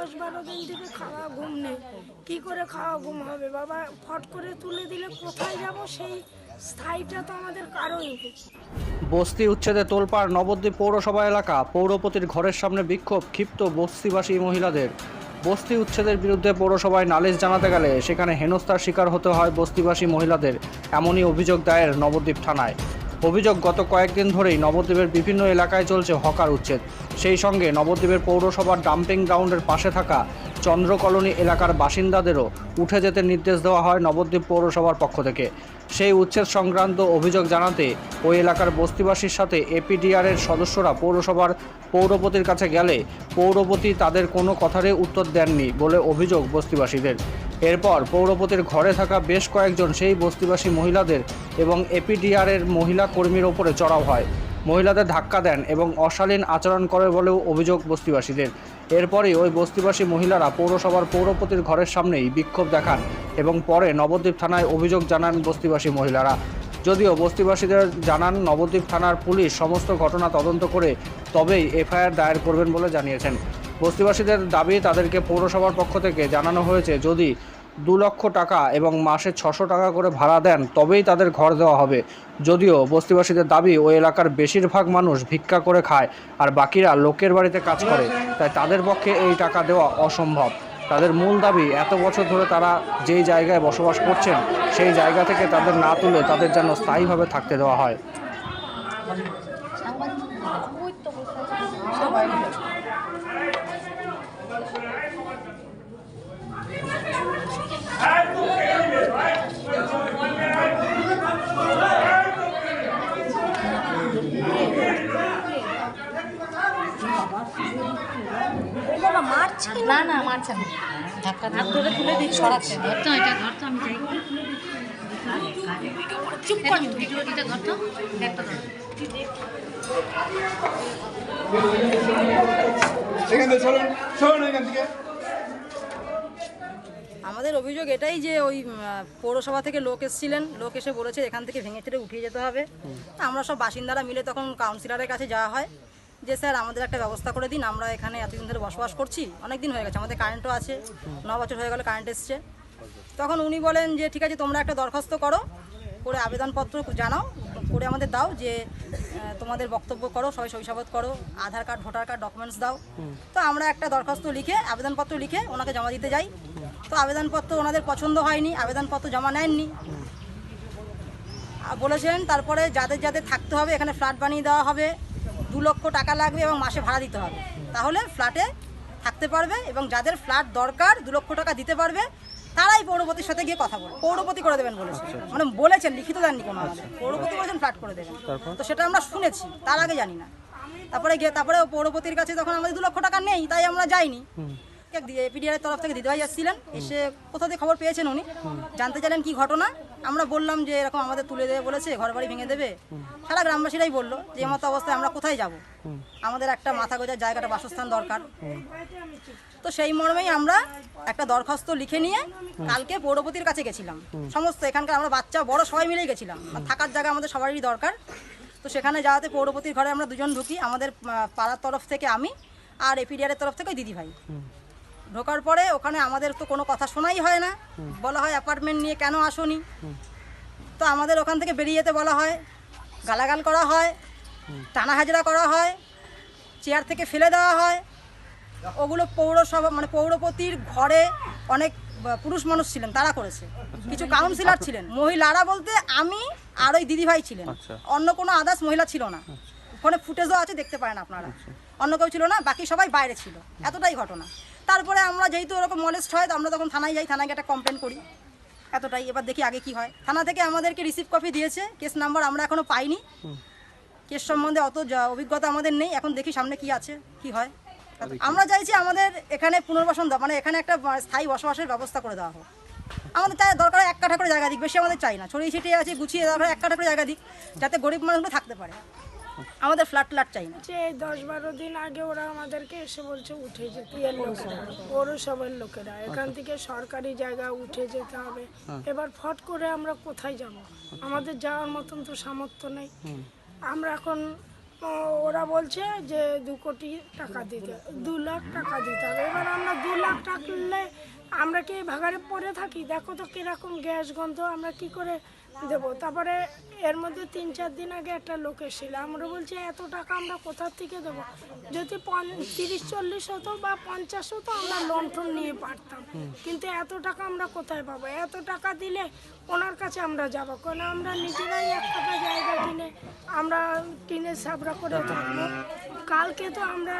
10-12 দিন থেকে খাওয়া ঘুম নেই। কি করে খাওয়া ঘুম হবে বাবা? ফট করে তুলে দিলে কোথায় যাব, সেই স্থায়ীটা তো আমাদের কারোই নেই। বস্তি উচ্ছেদে তোলপাড় নবদ্বীপ পৌরসভা এলাকা। পৌরপতির ঘরের সামনে বিক্ষোভ, ক্ষিপ্ত বস্তিবাসী মহিলাদের। বস্তি উচ্ছেদের বিরুদ্ধে পৌরসভায় নালিশ জানাতে গেলে সেখানে হেনস্থার শিকার হতে হয় বস্তিবাসী মহিলাদের, এমনই অভিযোগ দায়ের নবদ্বীপ থানায়। অভিযোগ, গত কয়েকদিন ধরেই নবদ্বীপের বিভিন্ন এলাকায় চলছে হকার উচ্ছেদ। সেই সঙ্গে নবদ্বীপের পৌরসভার ডাম্পিং গ্রাউন্ডের পাশে থাকা চন্দ্র কলোনি এলাকার বাসিন্দাদেরও উঠে যেতে নির্দেশ দেওয়া হয় নবদ্বীপ পৌরসভার পক্ষ থেকে। সেই উচ্ছেদ সংক্রান্ত অভিযোগ জানাতে ওই এলাকার বস্তিবাসীর সাথে এপিডিআরের সদস্যরা পৌরসভার পৌরপতির কাছে গেলে পৌরপতি তাদের কোনো কথারই উত্তর দেননি বলে অভিযোগ বস্তিবাসীদের। এরপর পৌরপতির ঘরে থাকা বেশ কয়েকজন সেই বস্তিবাসী মহিলাদের এবং এপিডিআরের মহিলা কর্মীর ওপরে চড়াও হয়। মহিলাদের ধাক্কা দেন এবং অশালীন আচরণ করে বলেও অভিযোগ বস্তিবাসীদের। এরপরই ওই বস্তিবাসী মহিলারা পৌরসভার পৌরপতির ঘরের সামনেই বিক্ষোভ দেখান এবং পরে নবদ্বীপ থানায় অভিযোগ জানান বস্তিবাসী মহিলারা। যদিও বস্তিবাসীদের জানান নবদ্বীপ থানার পুলিশ সমস্ত ঘটনা তদন্ত করে তবেই এফআইআর দায়ের করবেন বলে জানিয়েছেন। বস্তিবাসীদের দাবি, তাদেরকে পৌরসভার পক্ষ থেকে জানানো হয়েছে যদি 2 লক্ষ টাকা এবং মাসে 600 টাকা করে ভাড়া দেন তবেই তাদের ঘর দেওয়া হবে। যদিও বস্তিবাসীদের দাবি, ওই এলাকার বেশিরভাগ মানুষ ভিক্ষা করে খায় আর বাকিরা লোকের বাড়িতে কাজ করে, তাই তাদের পক্ষে এই টাকা দেওয়া অসম্ভব। তাদের মূল দাবি, এত বছর ধরে তারা যেই জায়গায় বসবাস করছেন সেই জায়গা থেকে তাদের না তুলে তাদের যেন স্থায়ীভাবে থাকতে দেওয়া হয়। না না মারছে না, ধাক্কা ধরে তুলে দিয়ে সরাচ্ছে। ধরতো এটা, ধরতো আমি যাই, চুপ কর, ভিডিওটা ধরতো, একটা ধর। আমাদের অভিযোগ এটাই যে ওই পৌরসভা থেকে লোক এসেছিলেন, লোক এসে বলেছে এখান থেকে ভেঙে ছেড়ে উঠিয়ে যেতে হবে। আমরা সব বাসিন্দারা মিলে তখন কাউন্সিলরের কাছে যাওয়া হয় যে স্যার আমাদের একটা ব্যবস্থা করে দিন, আমরা এখানে এতদিন ধরে বসবাস করছি, অনেক দিন হয়ে গেছে, আমাদের কারেন্টও আছে, 9 বছর হয়ে গেল কারেন্ট এসছে। তখন উনি বলেন যে ঠিক আছে, তোমরা একটা দরখাস্ত করো, করে আবেদনপত্র জানাও, করে আমাদের দাও যে তোমাদের বক্তব্য করো, সবাই শৈশবত করো, আধার কার্ড, ভোটার কার্ড, ডকুমেন্টস দাও। তো আমরা একটা দরখাস্ত লিখে, আবেদনপত্র লিখে ওনাকে জমা দিতে যাই। তো আবেদনপত্র ওনাদের পছন্দ হয়নি, আবেদনপত্র জমা নেননি, বলেছেন তারপরে যাদের যাদের থাকতে হবে এখানে ফ্ল্যাট বানিয়ে দেওয়া হবে, 2 লক্ষ টাকা লাগবে এবং মাসে ভাড়া দিতে হবে, তাহলে ফ্ল্যাটে থাকতে পারবে, এবং যাদের ফ্ল্যাট দরকার 2 লক্ষ টাকা দিতে পারবে তারাই পৌরপতির সাথে গিয়ে কথা বলে, পৌরপতি করে দেবেন বলেছে। মানে বলেছেন, লিখিত দেননি কোনো, আমাদের পৌরপতি বলেছেন ফ্ল্যাট করে দেবেন। তো সেটা আমরা শুনেছি, তার আগে জানি না। তারপরে পৌরপতির কাছে তখন আমাদের 2 লক্ষ টাকা নেই, তাই আমরা যাইনি। এপিডিআরের তরফ থেকে দিদিভাই আসছিলেন, এসে কোথা থেকে খবর পেয়েছেন উনি, জানতে চাইলেন কি ঘটনা। আমরা বললাম যে এরকম আমাদের তুলে দেবে বলেছে, ঘর বাড়ি ভেঙে দেবে। সারা গ্রামবাসীরাই বললো যে এমতো অবস্থায় আমরা কোথায় যাব, আমাদের একটা মাথা গোঁজার জায়গাটা, বাসস্থান দরকার। তো সেই মর্মেই আমরা একটা দরখাস্ত লিখে নিয়ে কালকে পৌরপতির কাছে গেছিলাম, সমস্ত এখানকার আমরা বাচ্চা বড় সবাই মিলেই গেছিলাম। থাকার জায়গা আমাদের সবারই দরকার। তো সেখানে যাওয়াতে পৌরপতির ঘরে আমরা 2 জন ঢুকি, আমাদের পাড়ার তরফ থেকে আমি আর এপিডিআরের তরফ থেকে দিদিভাই। ঢোকার পরে ওখানে আমাদের তো কোনো কথা শোনাই হয় না, বলা হয় অ্যাপার্টমেন্ট নিয়ে কেন আসোনি। তো আমাদের ওখান থেকে বেরিয়ে যেতে বলা হয়, গালাগাল করা হয়, টানা হাজরা করা হয়, চেয়ার থেকে ফেলে দেওয়া হয়। ওগুলো পৌরসভা মানে পৌরপতির ঘরে অনেক পুরুষ মানুষ ছিলেন, তারা করেছে। কিছু কাউন্সিলর ছিলেন, মহিলারা বলতে আমি আর ওই দিদিভাই ছিলেন, অন্য কোনো আদার্স মহিলা ছিল না। ওখানে ফুটেজও আছে, দেখতে পারেন আপনারা, অন্য কেউ ছিল না, বাকি সবাই বাইরে ছিল। এতটাই ঘটনা। তারপরে আমরা যেহেতু ওরকম মলেস্ট হয়, তো আমরা তখন থানায় যাই, থানায় গিয়ে একটা কমপ্লেন করি, এতটাই। এবার দেখি আগে কি হয়। থানা থেকে আমাদেরকে রিসিভ কপি দিয়েছে, কেস নাম্বার আমরা এখনো পাইনি, কেস সম্বন্ধে অত অভিজ্ঞতা আমাদের নেই। এখন দেখি সামনে কি আছে, কি হয়। আমরা চাইছি আমাদের এখানে পুনর্বাসন দেওয়া, মানে এখানে একটা স্থায়ী বসবাসের ব্যবস্থা করে দেওয়া হোক। আমাদের চাই দরকার 1 কাঠা করে জায়গা দিক, বেশি আমাদের চাই না, ছড়িয়ে ছিটিয়ে আছে, গুছিয়ে দরকার 1 কাঠা করে জায়গা দিক, যাতে গরিব মানুষগুলো থাকতে পারে। আমাদের ফ্ল্যাট চাই না। যে 10-12 দিন আগে ওরা আমাদেরকে এসে বলছে উঠে যেতে, পৌরসভার লোকেরা এখান থেকে সরকারি জায়গা উঠে যেতে হবে। এবার ফট করে আমরা কোথায় যাব? আমাদের যাওয়ার মতন তো সামর্থ্য নেই। আমরা এখন ওরা বলছে যে 2 কোটি টাকা দিতে, 2 লাখ টাকা দিতে হবে। এবার আমরা 2 লাখ টাকা নিলে আমরা কি ভাগাড়ে পড়ে থাকি? দেখো তো কীরকম গ্যাস গন্ধ, আমরা কি করে দেবো? তারপরে এর মধ্যে 3-4 দিন আগে একটা লোক এসেছিল, আমরা বলছি এত টাকা আমরা কোথার থেকে দেবো? যদি 30-40 হতো বা 50 হতো আমরা লোন টোন নিয়ে পারতাম, কিন্তু এত টাকা আমরা কোথায় পাবো? এত টাকা দিলে ওনার কাছে আমরা যাবো, কারণ আমরা নিজেরাই 1 টাকা জায়গা কিনে আমরা টিনের সাবরা করে থাকবো। কালকে তো আমরা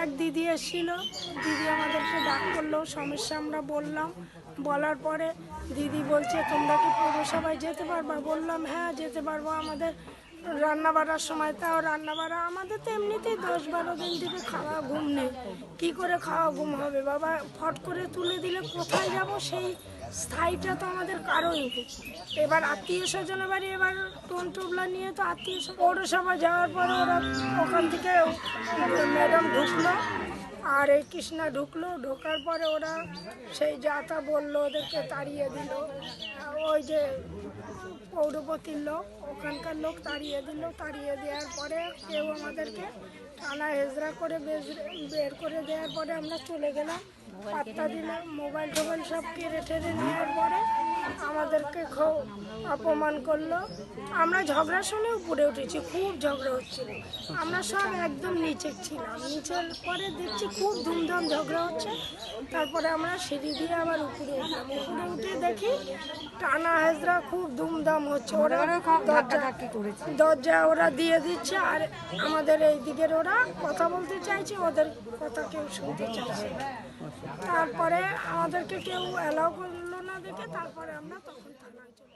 এক দিদি এসেছিল, দিদি আমাদেরকে ডাক করলো, সমস্যা আমরা বললাম, বলার পরে দিদি বলছে তোমরা কি পৌরসভায় যেতে পারবা? বললাম হ্যাঁ যেতে পারবো, আমাদের রান্না বাড়ার সময়, তাও রান্না বাড়া আমাদের তো এমনিতেই 10-12 দিন থেকে খাওয়া ঘুম নেই, কী করে খাওয়া ঘুম হবে বাবা? ফট করে তুলে দিলে কোথায় যাব? সেই স্থায়ীটা তো আমাদের কারোই নেই। এবার আত্মীয় স্বজনের বাড়ি, এবার টোনটোবলা নিয়ে তো আত্মীয় পৌরসভা যাওয়ার পরে ওরা ওখান থেকে ম্যাডাম ঢুকলো, আর এই কৃষ্ণা ঢুকলো, ঢোকার পরে ওরা সেই যাতা বললো, ওদেরকে তাড়িয়ে দিল। ওই যে পৌরপতির লোক, ওখানকার লোক তাড়িয়ে দিল। তাড়িয়ে দেওয়ার পরে কেউ আমাদেরকে টানা হেজরা করে বের করে দেওয়ার পরে আমরা চলে গেলাম। পাত্তা দিলাম, মোবাইল টোবাইল সব কেড়ে টেড়ে নেওয়ার পরে আমাদেরকে খুব অপমান করলো। আমরা ঝগড়া শুনে উপরে উঠেছি, খুব ঝগড়া হচ্ছিল, আমরা সব একদম নিচে ছিলাম। নিচের পরে দেখছি খুব ধুমধাম ঝগড়া হচ্ছে, তারপরে আমরা সিঁড়ি দিয়ে আবার উপরে উঠলাম। উপরে উঠে দেখি টানা হেজরা খুব ধুমধাম হচ্ছে, ওরা দরজা ওরা দিয়ে দিচ্ছে, আর আমাদের এই দিকের ওরা কথা বলতে চাইছে, ওদের কথা কেউ শুনতে চাইছে না। তারপরে আমাদেরকে কেউ অ্যালাউ করলো না দেখে, তারপরে আমরা তখন থানায় চলে